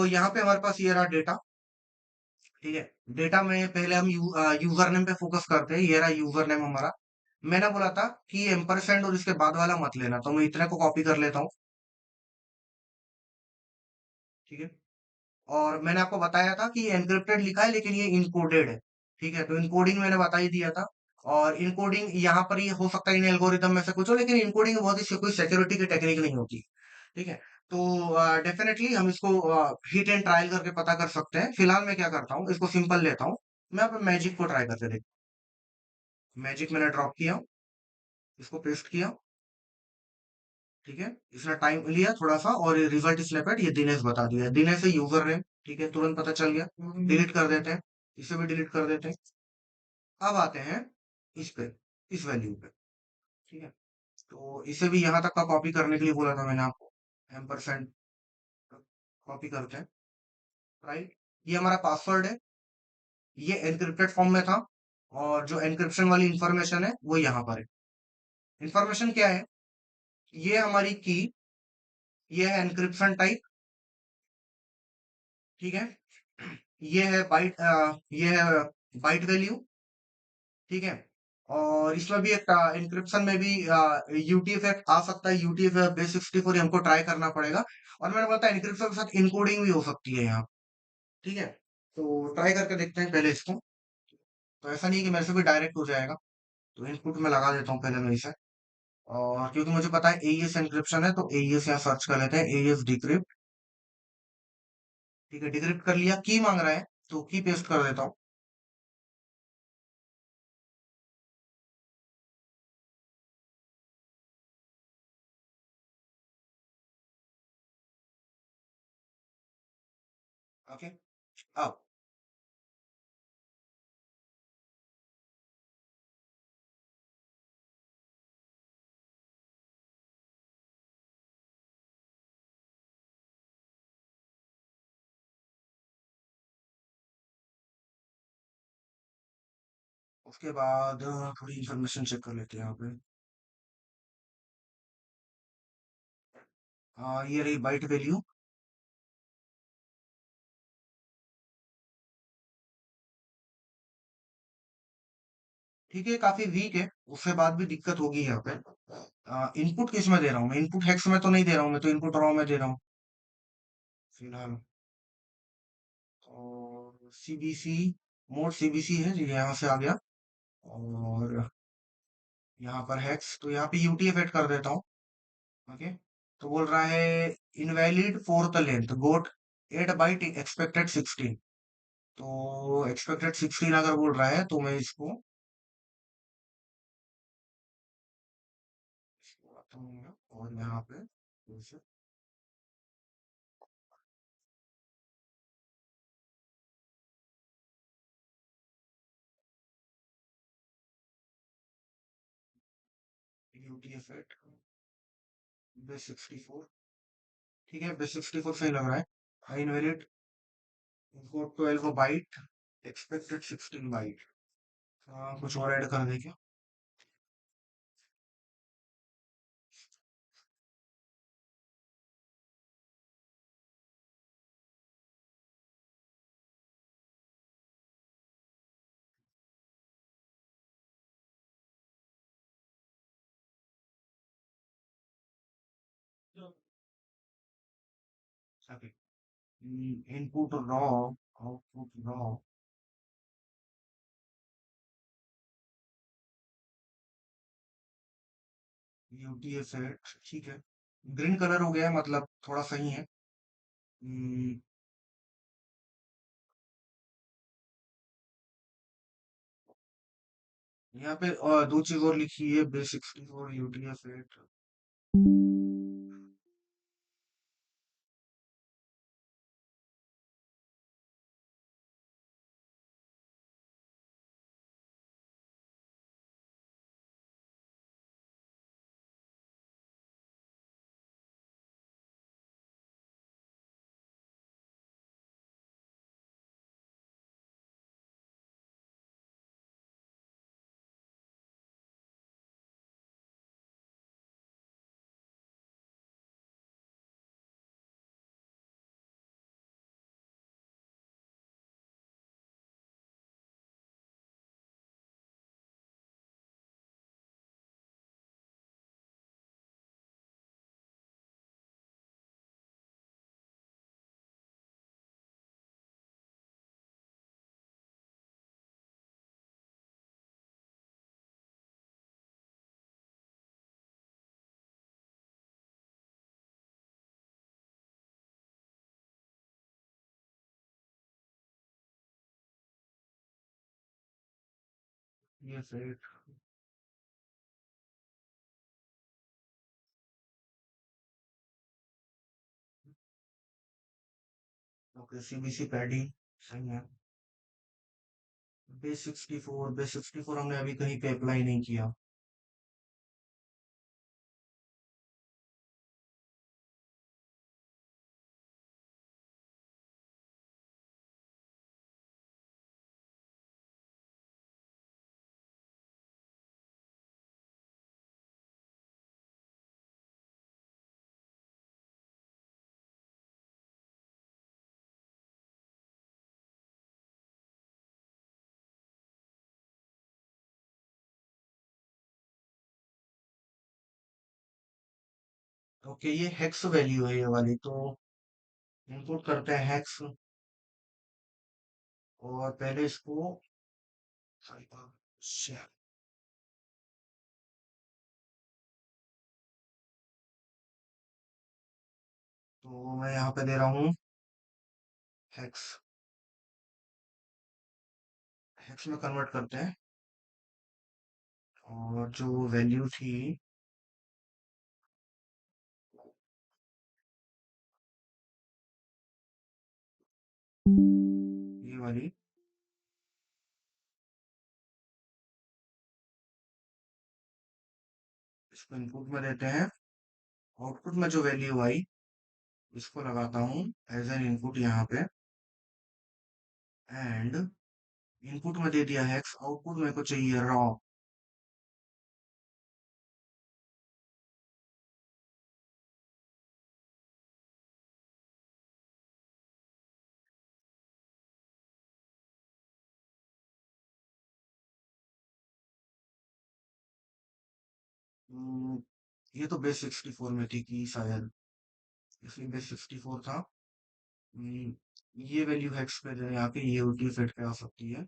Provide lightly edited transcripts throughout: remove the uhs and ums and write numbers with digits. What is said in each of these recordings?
यहाँ पे हमारे पास ये रहा डेटा। ठीक है, डेटा में पहले हम यूजर नेम पे फोकस करते हैं। ये रहा यूजर नेम हमारा। मैंने बोला था कि एम्परसेंड और इसके बाद वाला मत लेना, तो मैं इतने को कॉपी कर लेता हूँ। ठीक है, और मैंने आपको बताया था कि ये एनक्रिप्टेड लिखा है लेकिन ये इनकोडेड है। ठीक है, तो इनकोडिंग मैंने बता ही दिया था। और इनकोडिंग यहाँ पर ये हो सकता है इन एल्गोरिदम में से कुछ हो, लेकिन इनकोडिंग बहुत ही कोई सिक्योरिटी की टेक्निक नहीं होती। ठीक है, तो डेफिनेटली हम इसको हिट एंड ट्रायल करके पता कर सकते हैं। फिलहाल मैं क्या करता हूँ, इसको सिंपल लेता हूँ। मैं अब मैजिक को ट्राई करके देखता हूँ। मैजिक मैंने ड्रॉप किया, इसको पेस्ट किया। ठीक है, इसने टाइम लिया थोड़ा सा, और रिजल्ट स्निपेट ये दिनेश बता दिया। दिनेश है यूजर नेम। ठीक है, तुरंत पता चल गया। डिलीट कर देते हैं, इसे भी डिलीट कर देते हैं। अब आते हैं इस पे, इस वैल्यू पे। ठीक है, तो इसे भी यहां तक का कॉपी करने के लिए बोला था मैंने आपको। एम्परसेंड कॉपी करते हैं। राइट, ये हमारा पासवर्ड है। ये एनक्रिप्टेड फॉर्म में था, और जो एनक्रिप्शन वाली इंफॉर्मेशन है वो यहाँ पर है। इंफॉर्मेशन क्या है? ये हमारी की, ये है एनक्रिप्शन टाइप। ठीक है, ये है बाइट, ये है बाइट वैल्यू। ठीक है, और इसमें भी एक इंक्रिप्शन में भी यूटीएफ आ सकता है। यूटीएफ बेस 64 हमको ट्राई करना पड़ेगा। और मैंने बताया इंक्रिप्शन के साथ इनकोडिंग भी हो सकती है यहाँ। ठीक है, तो ट्राई करके देखते हैं पहले इसको। तो ऐसा नहीं है कि मेरे से भी डायरेक्ट हो जाएगा। तो इनपुट में लगा देता हूँ पहले मैं इसे। और क्योंकि मुझे पता है एईएस एन्क्रिप्शन है, तो एईएस यहाँ सर्च कर लेते हैं, एईएस डिक्रिप्ट। ठीक है, डिक्रिप्ट कर लिया। की मांग रहा है, तो की पेस्ट कर देता हूँ। ओके, अब उसके बाद थोड़ी इंफॉर्मेशन चेक कर लेते हैं यहाँ पे। ये रही बाइट वैल्यू। ठीक है, काफी वीक है, उसके बाद भी दिक्कत होगी यहाँ पे। इनपुट किस में दे रहा हूँ मैं? इनपुट हेक्स में तो नहीं दे रहा हूँ मैं, तो इनपुट रॉ में दे रहा हूँ फिलहाल। और सीबीसी, मोड सीबीसी है जी, यहाँ से आ गया। और यहाँ पर हेक्स, तो यहाँ पे यूटीएफ ऐड कर देता हूँ। ओके, तो बोल रहा है invalid for the length got 8 byte expected 16। तो एक्सपेक्टेड 16 अगर बोल रहा है, तो मैं इसको आता हूँ और यहाँ पे यूटीएफ ऐड बेस 64। ठीक है, बेस 64 सही लग रहा है। इनवैलिड इनको 12 बाइट एक्सपेक्टेड 16 बाइट। कुछ और ऐड कर दे क्या? Input raw, output raw. UTF set ठीक है, ग्रीन कलर हो गया है, मतलब थोड़ा सही है। हम्म, यहाँ पे दो चीज और लिखी है, बेसिक और यूटीएफ सेट। ये सेट। ओके, सीबीसी पैडिंग सही है। बेस 64 हमने अभी कहीं पे अप्लाई नहीं किया। ओके, ये हेक्स वैल्यू है ये वाली, तो इनपुट करते हैं हेक्स। और पहले इसको तो मैं यहाँ पे दे रहा हूँ हेक्स। हेक्स में कन्वर्ट करते हैं। और जो वैल्यू थी ये वाली, इसको इनपुट में देते हैं। आउटपुट में जो वैल्यू आई इसको लगाता हूँ एज एन इनपुट यहाँ पे। एंड इनपुट में दे दिया हेक्स, आउटपुट मेरे को चाहिए रॉ। ये तो बेस 64 में थी कि शायद, इसमें बेस 64 था। हम्म, ये वैल्यू हेक्स पे देने यहाँ पे ये उल्टी सेट पे आ सकती है।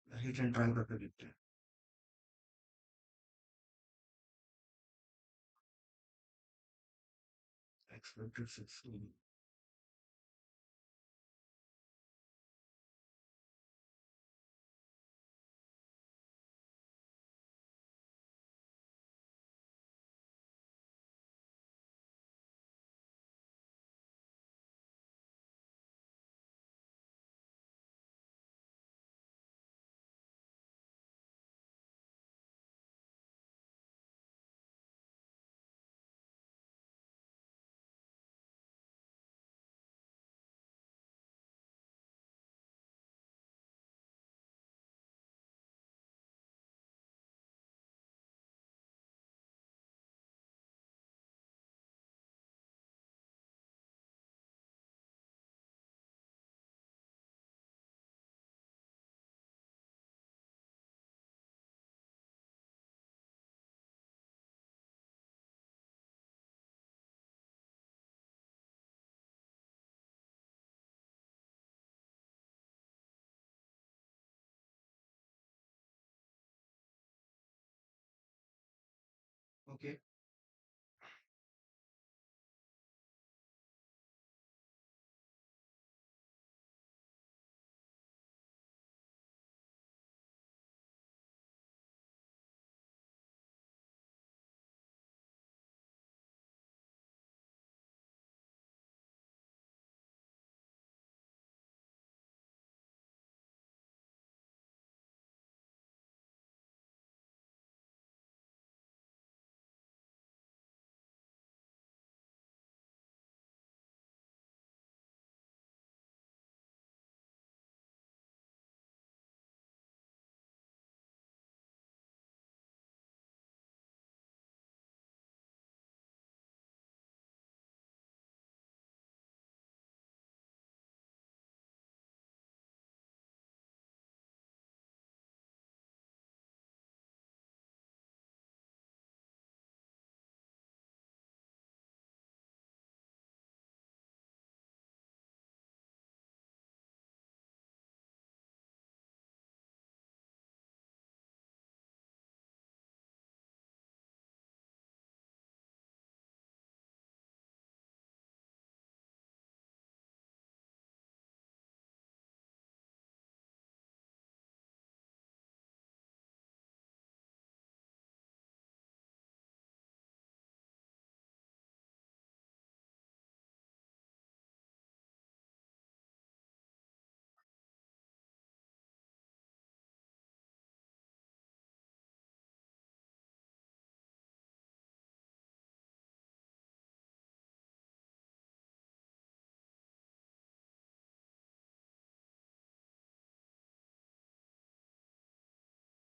हिट एंड ट्राई करके देखते हैं। एक्सपेक्टेड 16। ओके।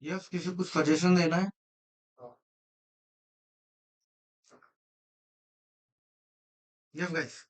यस, किसी को सजेशन देना है? Yes guys.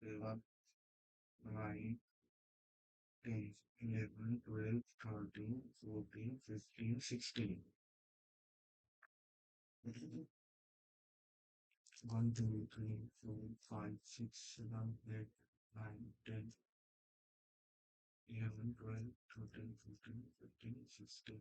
Eleven, 9, 10, 11, 12, 13, 14, 15, 16. 1, 2, 3, 4, 5, 6, 7, 8, 9, 10, 11, 12, 13, 14, 15, 16.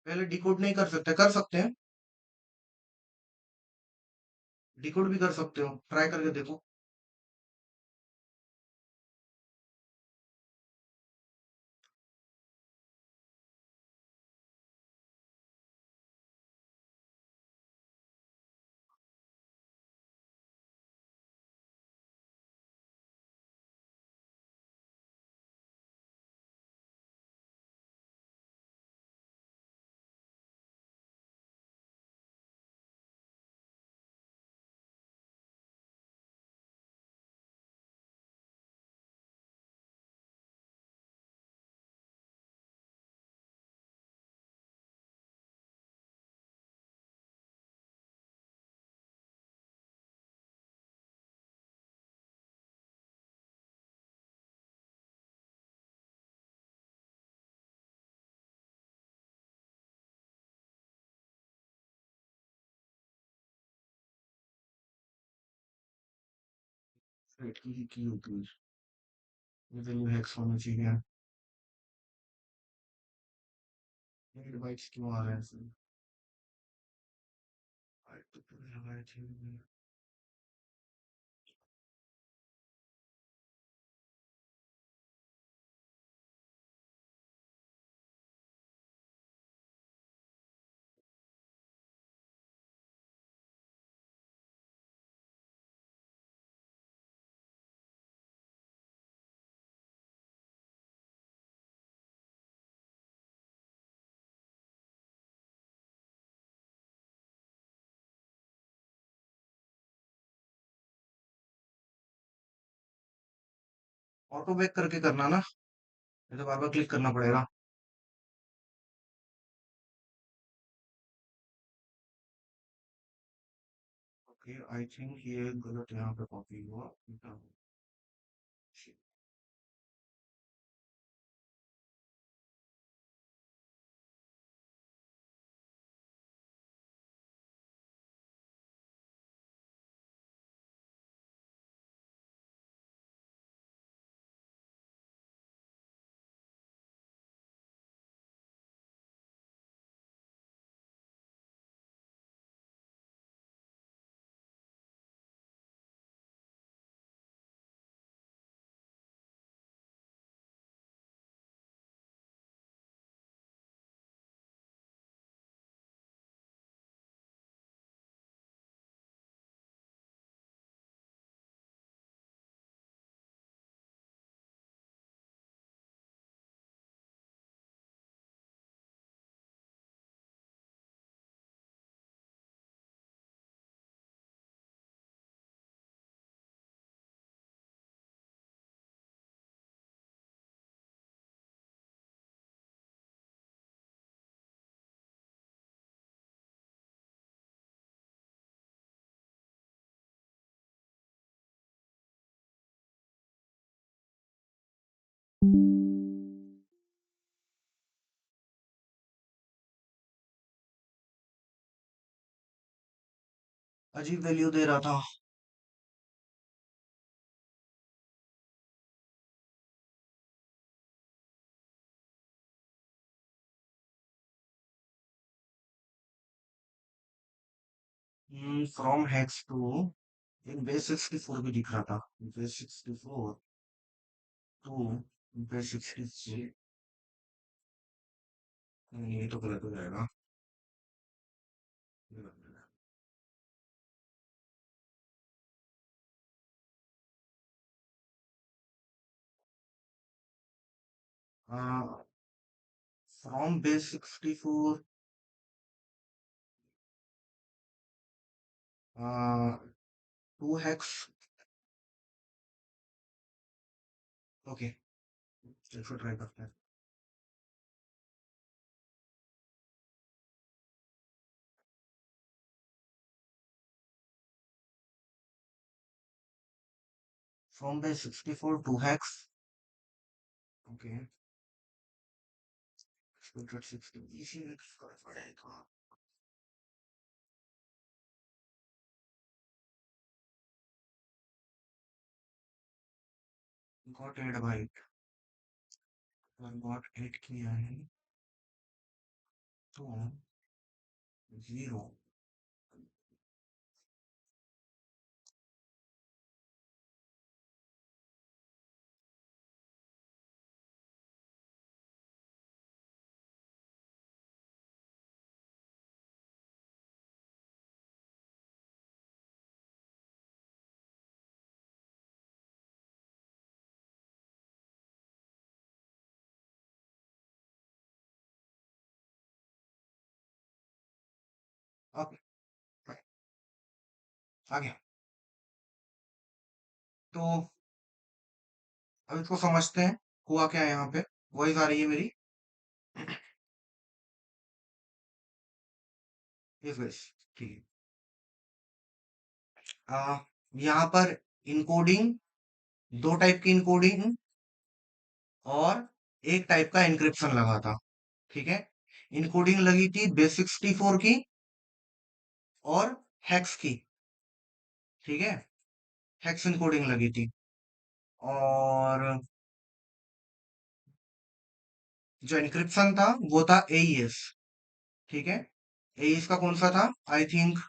पहले डिकोड नहीं कर सकते, कर सकते हैं? डिकोड भी कर सकते हो, ट्राई करके देखो। सेट की होती है, वैल्यू हैक्स होना चाहिए। ये बाइट्स क्यों आ रहे हैं फिर? बाइट तो पूरे लगाए थे। ऑटो बैक करके करना ना, ये तो बार बार क्लिक करना पड़ेगा। ओके, आई थिंक ये गलत यहाँ पे कॉपी हुआ। अजीब वैल्यू दे रहा था। फ्रॉम हेक्स टू, एक बेस 64 भी दिख रहा था। Base 64 to base 63। नहीं, ये तो गलत हो जाएगा। From base 64 to hex. Okay, चलो ट्राई करते हैं। From base 64 to hex. Okay, 60 इसी कर पड़ेगा। Got eight byte, got eight किया है तो 0। ओके, आ गया। तो अब इसको समझते हैं, हुआ क्या है यहाँ पे। वॉइस आ रही है मेरी? यस यस, ठीक है। यहाँ पर इनकोडिंग, दो टाइप की इनकोडिंग और एक टाइप का एन्क्रिप्शन लगा था। ठीक है, इनकोडिंग लगी थी बेस 64 की और हेक्स की। ठीक है, हेक्स इनकोडिंग लगी थी। और जो एन्क्रिप्शन था वो था एईएस। ठीक है, एईएस का कौन सा था? आई थिंक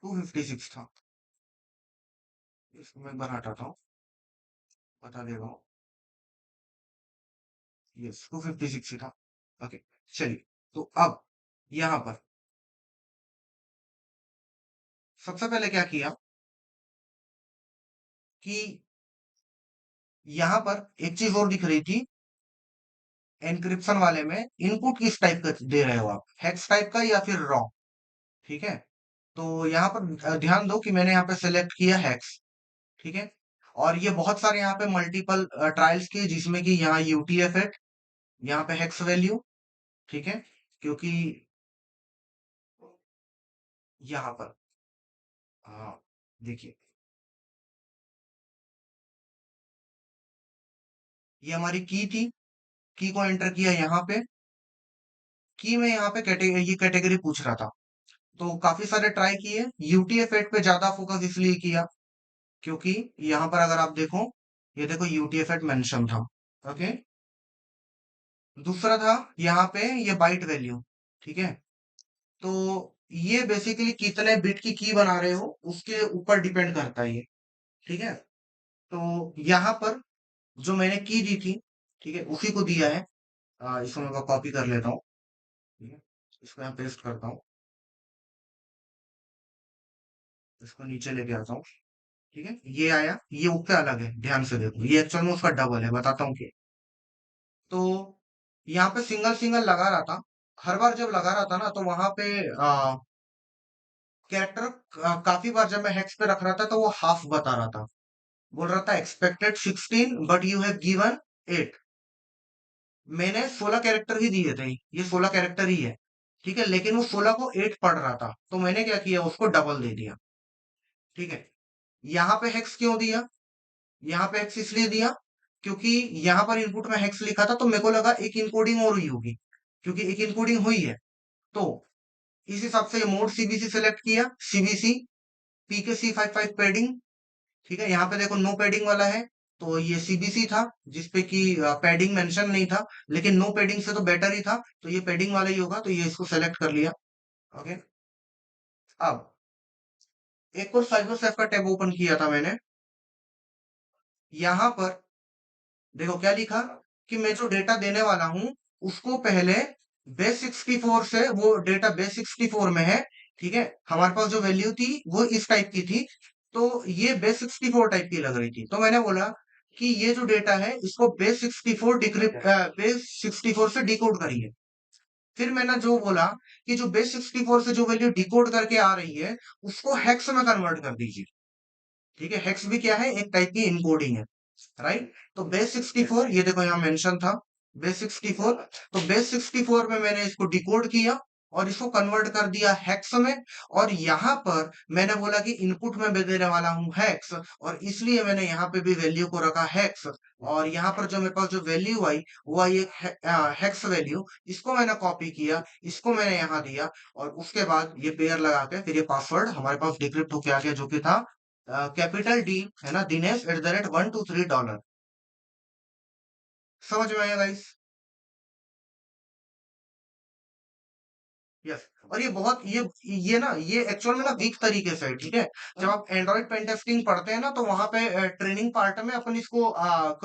256 था। इसको मैं एक बार हटाता हूँ, बता दे रहा हूँ। यस, 256 ही था। ओके, चलिए। तो अब यहाँ पर सबसे पहले क्या किया कि यहाँ पर एक चीज और दिख रही थी। एनक्रिप्शन वाले में इनपुट किस टाइप का दे रहे हो आप, हेक्स टाइप का या फिर रॉ? ठीक है, तो यहाँ पर ध्यान दो कि मैंने यहाँ पे सेलेक्ट किया हेक्स। ठीक है, और ये बहुत सारे यहाँ पे मल्टीपल ट्रायल्स किए, जिसमें कि यहाँ यूटीएफ-8, यहाँ पे हेक्स वैल्यू, ठीक है, क्योंकि यहाँ पर देखिए, ये हमारी की थी, की को एंटर किया यहाँ पे, की में यहाँ पे ये कैटेगरी पूछ रहा था, तो काफी सारे ट्राई किए। यूटीएफ-8 पे ज्यादा फोकस इसलिए किया क्योंकि यहाँ पर अगर आप देखो, ये देखो यूटीएफ-8 मेंशन था। ओके, दूसरा था यहाँ पे ये बाइट वैल्यू, ठीक है, तो ये बेसिकली कितने बिट की बना रहे हो उसके ऊपर डिपेंड करता है ये, ठीक है। तो यहाँ पर जो मैंने की दी थी, ठीक है, उसी को दिया है। इसको मैं कॉपी कर लेता हूँ, ठीक है, इसको यहाँ पेस्ट करता हूँ, इसको नीचे लेके आता हूँ, ठीक है, ये आया, ये ऊपर अलग है, ध्यान से देखो, ये एक्चुअल में उसका डबल है, बताता हूँ कि। तो यहाँ पे सिंगल सिंगल लगा रहा था, हर बार जब लगा रहा था ना, तो वहां पे कैरेक्टर काफी बार जब मैं हेक्स पे रख रहा था तो वो हाफ बता रहा था, बोल रहा था expected 16 but you have given 8। मैंने 16 कैरेक्टर ही दिए थे, ये 16 कैरेक्टर ही है, ठीक है, लेकिन वो 16 को 8 पढ़ रहा था, तो मैंने क्या किया, उसको डबल दे दिया, ठीक है। यहाँ पे हेक्स क्यों दिया, यहाँ पे हेक्स इसलिए दिया क्योंकि यहाँ पर इनपुट में हेक्स लिखा था, तो मेरे को लगा एक इनकोडिंग और हुई होगी, क्योंकि एक इनकोडिंग हुई है, तो इस हिसाब से मोड सीबीसी सेलेक्ट किया, सीबीसी पीके C55 पैडिंग, ठीक है, यहाँ पे देखो नो पैडिंग वाला है, तो ये सीबीसी था जिसपे कि पैडिंग मेंशन नहीं था, लेकिन नो पैडिंग से तो बेटर ही था, तो ये पैडिंग वाला ही होगा, तो ये इसको सेलेक्ट कर लिया। ओके, अब एक और साइबर सेफ का टैब ओपन किया था मैंने, यहाँ पर देखो क्या लिखा कि मैं जो डेटा देने वाला हूं उसको पहले बेस 64 से, वो डेटा बेस 64 में है, ठीक है, हमारे पास जो वैल्यू थी वो इस टाइप की थी, तो ये बेस 64 टाइप की लग रही थी, तो मैंने बोला कि ये जो डेटा है इसको बेस 64 डिक्रिप्ट, बेस 64 से डिकोड करिए। फिर मैंने जो बोला कि जो बेस 64 से जो वैल्यू डिकोड करके आ रही है उसको हेक्स में कन्वर्ट कर दीजिए, ठीक है, हेक्स भी क्या है, एक टाइप की इनकोडिंग है, राइट। तो बेस 64, ये देखो यहाँ मेंशन था बेस 64, तो बेस 64 में मैंने इसको डिकोड किया और इसको कन्वर्ट कर दिया हेक्स में, और यहाँ पर मैंने बोला कि इनपुट में मैं देने वाला हूँ हेक्स, और इसलिए मैंने यहाँ पे भी वैल्यू को रखा हेक्स, और यहाँ पर जो मेरे पास जो वैल्यू आई वो आई एक हेक्स वैल्यू, इसको मैंने कॉपी किया, इसको मैंने यहाँ दिया, और उसके बाद ये पेयर लगा के फिर ये पासवर्ड हमारे पास डिक्रिप्ट होके आ गया, जो कि था कैपिटल डी, है ना, दिनेश $123। समझ में आया गाइस? यस। और ये बहुत ये ना ये एक्चुअल में ना वीक तरीके से है, ठीक है, जब आप एंड्रॉइड पेन टेस्टिंग पढ़ते हैं ना, तो वहां पे ट्रेनिंग पार्ट में अपन इसको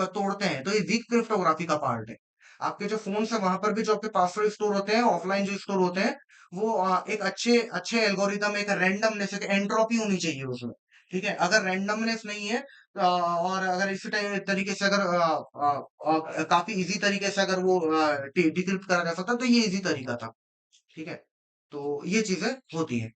तोड़ते हैं, तो ये वीक क्रिप्टोग्राफी का पार्ट है। आपके जो फोन है वहां पर भी जो आपके पासवर्ड स्टोर होते हैं, ऑफलाइन जो स्टोर होते हैं, वो एक अच्छे अच्छे एल्गोरिदम, एक रैंडमनेस, एक एंट्रोपी होनी चाहिए उसमें, ठीक है, अगर रैंडमनेस नहीं है, और अगर इसी तरीके से अगर काफी इजी तरीके से अगर वो डिक्रिप्ट करा जा सकता, तो ये इजी तरीका था, ठीक है, तो ये चीजें होती हैं।